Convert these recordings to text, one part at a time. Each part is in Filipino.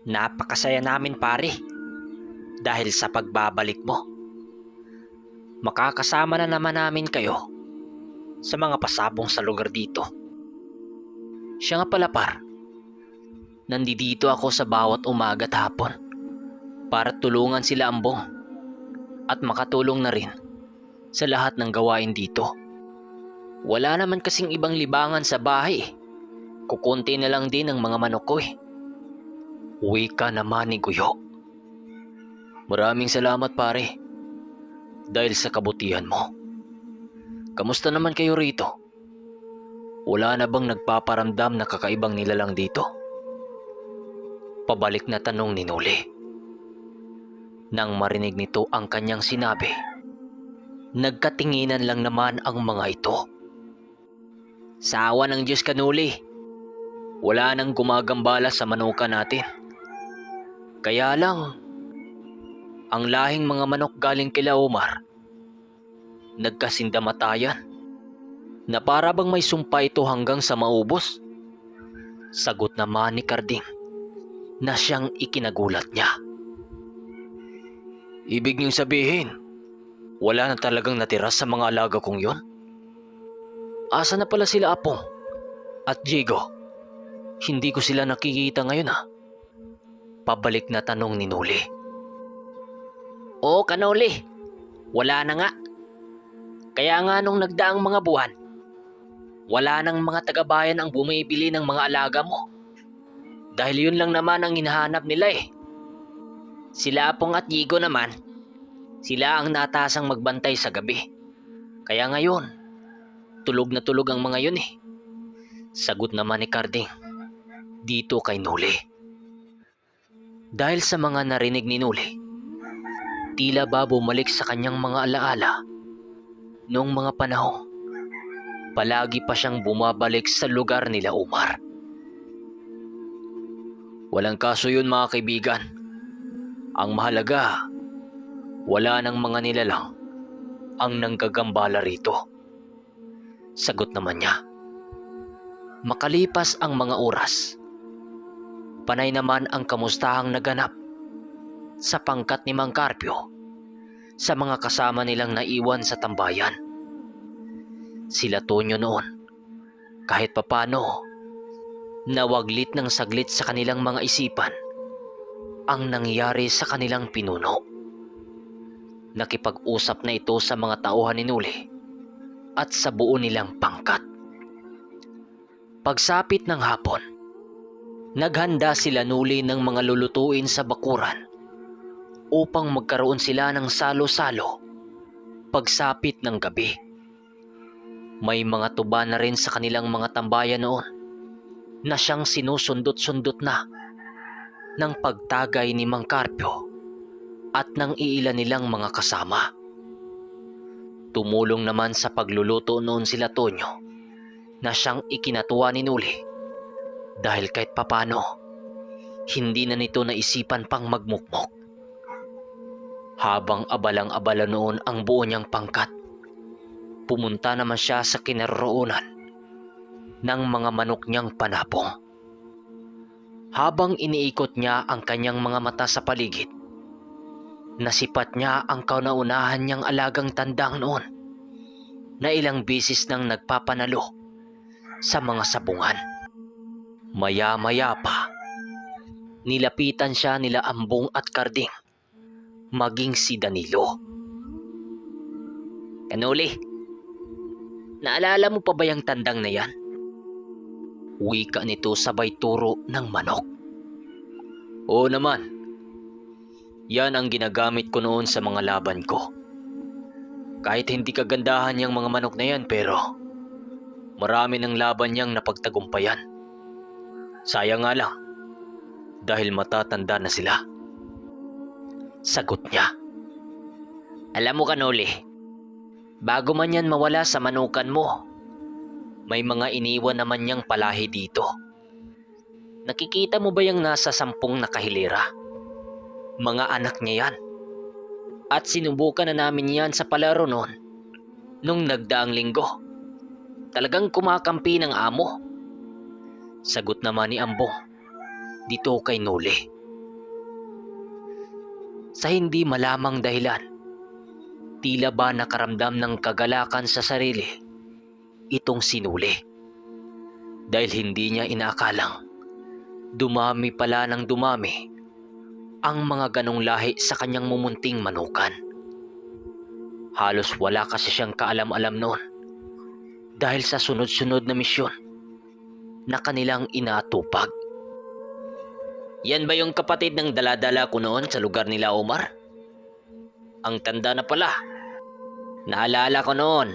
Napakasaya namin pare dahil sa pagbabalik mo. Makakasama na naman namin kayo sa mga pasabong sa lugar dito. Siya nga pala par, nandito ako sa bawat umaga at hapon para tulungan sila Ambong at makatulong na rin sa lahat ng gawain dito. Wala naman kasing ibang libangan sa bahay eh. Kukunti na lang din ang mga manok ko eh. Uwi ka naman ni Guyo. Maraming salamat pare dahil sa kabutihan mo. Kamusta naman kayo rito? Wala na bang nagpaparamdam na kakaibang nilalang dito? Pabalik na tanong ni Noli. Nang marinig nito ang kanyang sinabi, nagkatinginan lang naman ang mga ito. Sa awa ng Diyos ka Noli, wala nang gumagambala sa manuka natin. Kaya lang, ang lahing mga manok galing kila Omar, nagkasindamatayan na para bang may sumpa ito hanggang sa maubos. Sagot naman ni Karding na siyang ikinagulat niya. Ibig niyong sabihin, wala na talagang natira sa mga alaga kong yon? Asa na pala sila Apong at Jigo? Hindi ko sila nakikita ngayon ha. Pabalik na tanong ni Noli. Oo Kanoli, wala na nga. Kaya nga nung nagdaang mga buwan, wala nang mga taga-bayan ang bumibili ng mga alaga mo. Dahil yun lang naman ang hinahanap nila eh. Sila Apong at Jigo naman, sila ang natasang magbantay sa gabi. Kaya ngayon, tulog na tulog ang mga yun eh. Sagot naman ni Karding dito kay Noli. Dahil sa mga narinig ni Noli, tila ba bumalik sa kanyang mga alaala noong mga panahon palagi pa siyang bumabalik sa lugar nila Omar. Walang kaso yun mga kaibigan. Ang mahalaga, wala nang mga nilalang ang nanggagambala rito. Sagot naman niya. Makalipas ang mga oras, panay naman ang kamustahang naganap sa pangkat ni Mang Carpio sa mga kasama nilang naiwan sa tambayan. Sila Tonyo noon, kahit papano, nawaglit ng saglit sa kanilang mga isipan ang nangyari sa kanilang pinuno. Nakipag-usap na ito sa mga tauhan ni Noli at sa buo nilang pangkat. Pagsapit ng hapon, naghanda sila Noli ng mga lulutuin sa bakuran upang magkaroon sila ng salo-salo pagsapit ng gabi. May mga tuba na rin sa kanilang mga tambayan noon na siyang sinusundot-sundot na ng pagtagay ni Mang Carpio at ng iilan nilang mga kasama. Tumulong naman sa pagluluto noon sila Tonyo na siyang ikinatuwa ni Noli dahil kahit papano hindi na nito naisipan pang magmukmok. Habang abalang-abala noon ang buo niyang pangkat, pumunta naman siya sa kinaroroonan ng mga manok niyang panapong. Habang iniikot niya ang kanyang mga mata sa paligid, nasipat niya ang kauna-unahan niyang alagang tandang noon na ilang bisis nang nagpapanalo sa mga sabungan. Maya-maya pa, nilapitan siya nila Ambong at Karding, maging si Danilo. Kanoli, naalala mo pa ba yung tandang na yan? Wika nito sabay turo ng manok. Oo naman. Yan ang ginagamit ko noon sa mga laban ko. Kahit hindi kagandahan yung mga manok na yan pero marami ng laban niyang napagtagumpayan. Sayang nga lang dahil matatanda na sila. Sagot niya. Alam mo Kanoli, bago man yan mawala sa manukan mo, may mga iniwan naman niyang palahi dito. Nakikita mo ba yung nasa 10 na kahilera? Mga anak niya yan. At sinubukan na namin yan sa palaro noon nung nagdaang linggo. Talagang kumakampi ng amo. Sagot naman ni Ambong dito kay Noli. Sa hindi malamang dahilan, tila ba nakaramdam ng kagalakan sa sarili itong sinuli. Dahil hindi niya inaakalang dumami pala ng dumami ang mga ganong lahi sa kanyang mumunting manukan. Halos wala kasi siyang kaalam-alam noon dahil sa sunod-sunod na misyon na kanilang inatupag. Yan ba yung kapatid ng daladala ko noon sa lugar nila, Omar? Ang tanda na pala. Naalala ko noon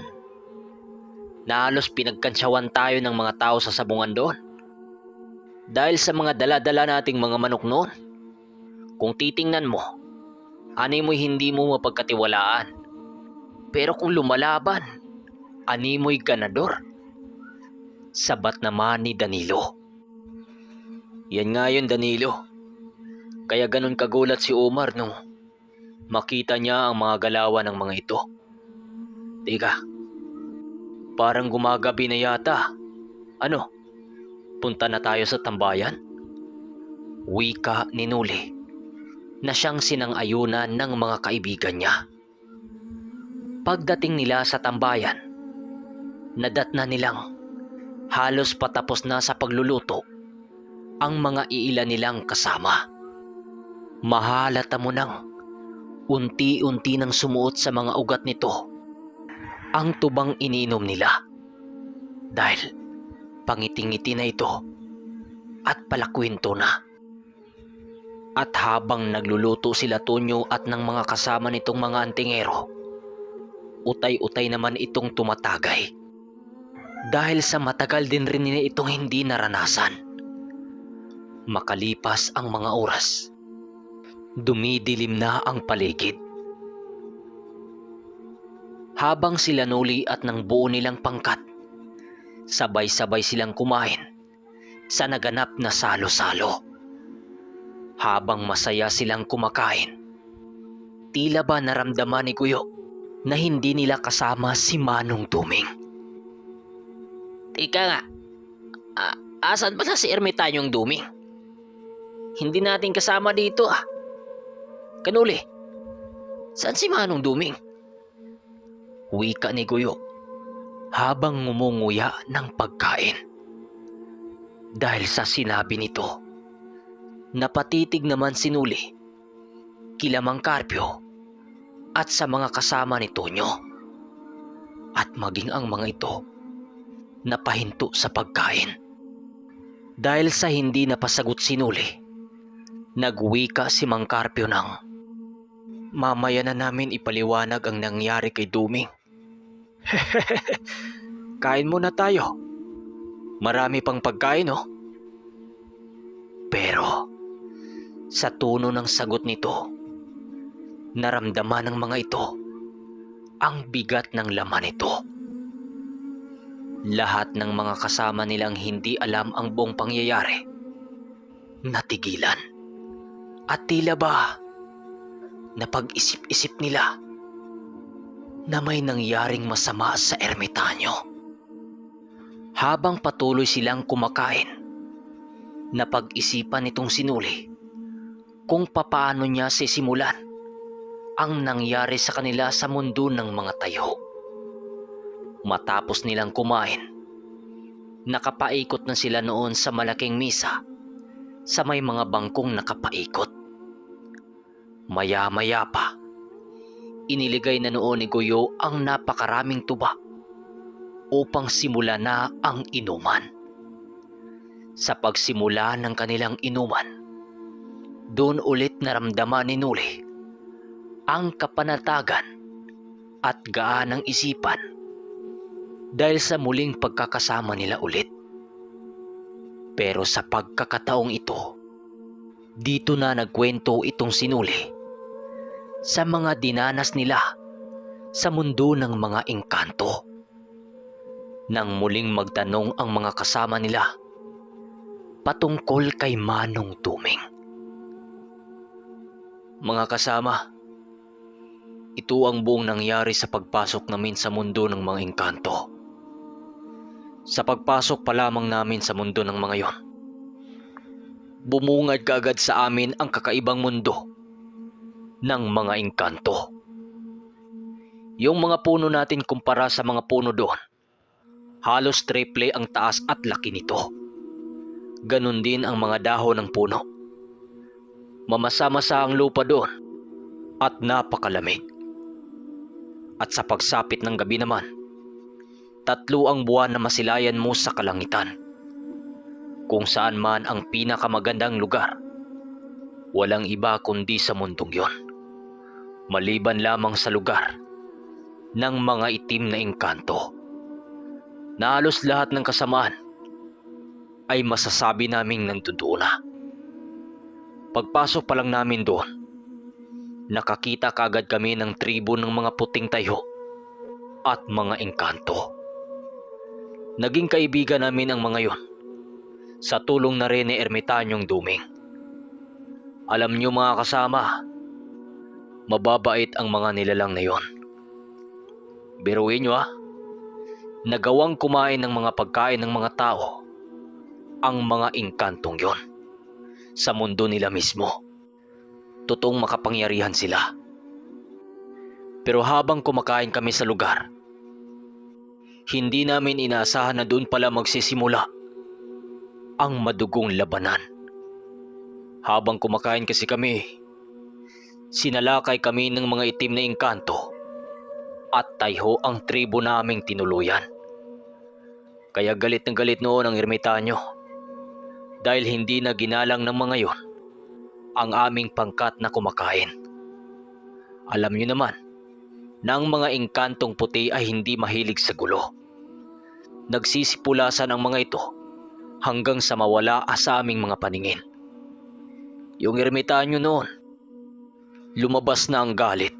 na halos pinagkansyawan tayo ng mga tao sa sabungan doon. Dahil sa mga daladala nating mga manok noon. Kung titingnan mo, ani mo'y hindi mo mapagkatiwalaan. Pero kung lumalaban, ani mo'y ganador. Sabat naman ni Danilo. Yan nga yun, Danilo. Kaya ganun kagulat si Omar nung makita niya ang mga galawan ng mga ito. Teka, parang gumagabi na yata. Ano, punta na tayo sa tambayan? Wika ni Nuli na siyang sinang-ayunan ng mga kaibigan niya. Pagdating nila sa tambayan, nadatna nilang halos patapos na sa pagluluto ang mga iilan nilang kasama. Mahalata mo nang unti-unti nang sumuot sa mga ugat nito ang tubang ininom nila. Dahil pangiting-ngiti na ito at palakwento na. At habang nagluluto sila Tonyo at ng mga kasama nitong mga antingero, utay-utay naman itong tumatagay. Dahil sa matagal din rin nila itong hindi naranasan. Makalipas ang mga oras, dumidilim na ang paligid. Habang sila Nuli at ng buo nilang pangkat, sabay-sabay silang kumain sa naganap na salo-salo. Habang masaya silang kumakain, tila ba naramdaman ni Kuyo na hindi nila kasama si Manong Duming. Ika nga, asan ba na si Ermitanyong Duming? Hindi natin kasama dito Kanuli, saan si Manong Duming? Wika ni Guyo habang ngumunguya ng pagkain. Dahil sa sinabi nito, napatitig naman si Nuli, kila Mang Carpio at sa mga kasama ni Tonyo. At maging ang mga ito napahinto sa pagkain. Dahil sa hindi napasagot si Nuli, nagwika si Mang Carpio ng, mamaya na namin ipaliwanag ang nangyari kay Duming. Kain muna tayo. Marami pang pagkain, oh. Pero sa tono ng sagot nito, naramdaman ng mga ito ang bigat ng laman nito. Lahat ng mga kasama nilang hindi alam ang buong pangyayari, natigilan. At tila ba napag-isip-isip nila na may nangyaring masama sa ermitanyo. Habang patuloy silang kumakain, napag-isipan nitong sinuli kung papaano niya sisimulan ang nangyari sa kanila sa mundo ng mga tayo. Matapos nilang kumain, nakapaikot na sila noon sa malaking misa sa may mga bangkong nakapaikot. Maya-maya pa, iniligay na noon ni Guyo ang napakaraming tuba upang simula na ang inuman. Sa pagsimula ng kanilang inuman, doon ulit naramdaman ni Nuli ang kapanatagan at gaan ng isipan dahil sa muling pagkakasama nila ulit. Pero sa pagkakataong ito, dito na nagkwento itong sinuli sa mga dinanas nila sa mundo ng mga engkanto. Nang muling magtanong ang mga kasama nila patungkol kay Manong Duming. Mga kasama, ito ang buong nangyari sa pagpasok namin sa mundo ng mga engkanto. Sa pagpasok pa lamang namin sa mundo ng mga yon, bumungad kaagad sa amin ang kakaibang mundo ng mga engkanto. Yung mga puno natin kumpara sa mga puno doon, halos triple ang taas at laki nito. Ganon din ang mga dahon ng puno. Mamasa-masa ang lupa doon at napakalamig. At sa pagsapit ng gabi naman, 3 ang buwan na masilayan mo sa kalangitan. Kung saan man ang pinakamagandang lugar, walang iba kundi sa mundong yon. Maliban lamang sa lugar ng mga itim na engkanto, na halos lahat ng kasamaan ay masasabi naming nandoon na. Pagpasok pa lang namin doon, nakakita kaagad kami ng tribo ng mga puting tayo at mga engkanto. Naging kaibigan namin ang mga yon sa tulong na rin ni Ermitanyong Duming. Alam niyo mga kasama, mababait ang mga nilalang na yon. Biruin niyo nagawang kumain ng mga pagkain ng mga tao ang mga engkantong yon sa mundo nila mismo. Totoong makapangyarihan sila. Pero habang kumakain kami sa lugar, hindi namin inaasahan na doon pala magsisimula ang madugong labanan. Habang kumakain kasi kami, sinalakay kami ng mga itim na engkanto at tayho ang tribo naming tinuluyan. Kaya galit na galit noon ang ermitanyo dahil hindi na ginalang ng mga yon ang aming pangkat na kumakain. Alam niyo naman na ang mga engkantong puti ay hindi mahilig sa gulo. Nagsisipulasan ang mga ito hanggang sa mawala sa aming mga paningin. Yung ermitanyo noon, lumabas na ang galit.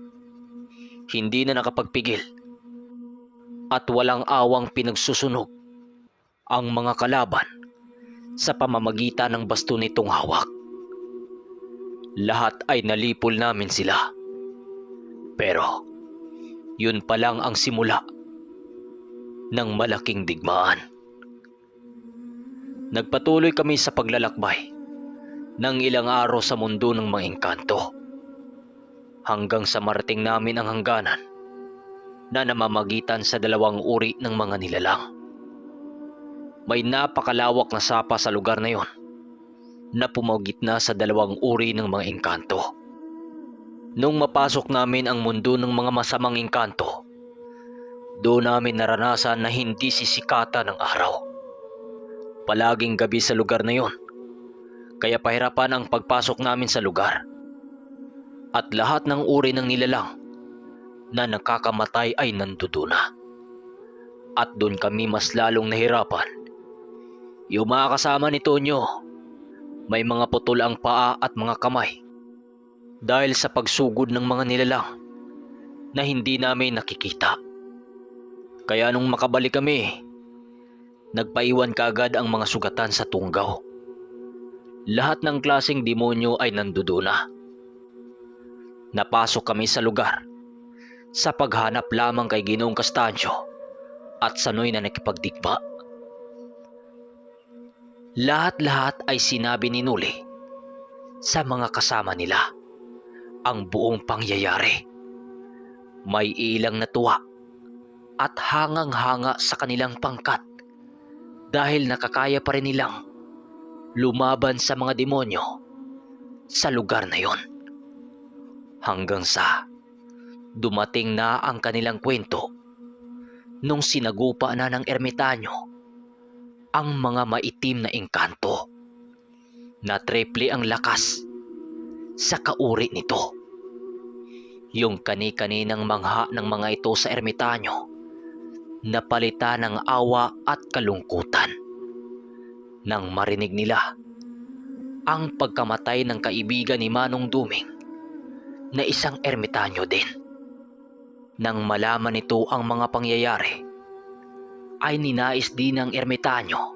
Hindi na nakapagpigil at walang awang pinagsusunog ang mga kalaban sa pamamagitan ng baston nitong hawak. Lahat ay nalipol namin sila. Pero yun pa lang ang simula ng malaking digmaan. Nagpatuloy kami sa paglalakbay ng ilang araw sa mundo ng mga engkanto hanggang sa marating namin ang hangganan na namamagitan sa 2 uri ng mga nilalang. May napakalawak na sapa sa lugar na yon na pumagitna sa 2 uri ng mga engkanto. Nung mapasok namin ang mundo ng mga masamang engkanto, doon namin naranasan na hindi sisikatan ng araw. Palaging gabi sa lugar na yon, kaya pahirapan ang pagpasok namin sa lugar. At lahat ng uri ng nilalang na nakakamatay ay nandoon na. At doon kami mas lalong nahirapan. Yung mga kasama ni Tonyo, may mga putol ang paa at mga kamay dahil sa pagsugod ng mga nilalang na hindi namin nakikita. Kaya nung makabalik kami, nagpaiwan kaagad ang mga sugatan sa tunggaw. Lahat ng klaseng demonyo ay nandoon na. Napasok kami sa lugar sa paghanap lamang kay Ginoong Castancio at Sanoy na nakipagdigma. Lahat-lahat ay sinabi ni Nuli sa mga kasama nila ang buong pangyayari. May ilang natuwa at hangang-hanga sa kanilang pangkat dahil nakakaya pa rin nilang lumaban sa mga demonyo sa lugar na yon. Hanggang sa dumating na ang kanilang kwento nung sinagupa na ng ermitanyo ang mga maitim na engkanto na triple ang lakas sa kauri nito. Yung kani-kaninang mangha ng mga ito sa ermitanyo napalitan ng awa at kalungkutan nang marinig nila ang pagkamatay ng kaibigan ni Manong Duming na isang ermitanyo din. Nang malaman nito ang mga pangyayari, ay ninais din ng ermitanyo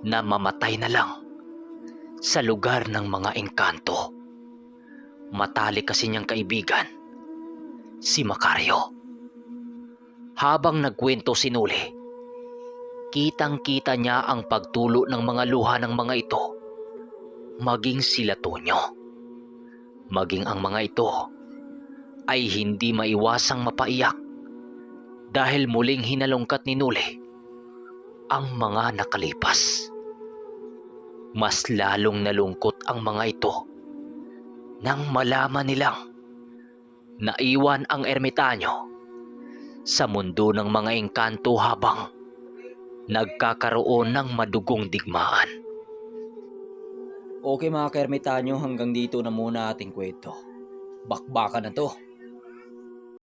na mamatay na lang sa lugar ng mga engkanto. Matalik kasi niyang kaibigan, si Macario. Habang nagkwento si Nuli, kitang-kita niya ang pagtulo ng mga luha ng mga ito, maging sila Tonyo. Maging ang mga ito ay hindi maiwasang mapaiyak dahil muling hinalungkat ni Nuli ang mga nakalipas. Mas lalong nalungkot ang mga ito nang malaman nilang naiwan ang ermitanyo sa mundo ng mga engkanto habang nagkakaroon ng madugong digmaan. Okay mga kaermitanyo, hanggang dito na muna ating kwento. Bakbakan na to.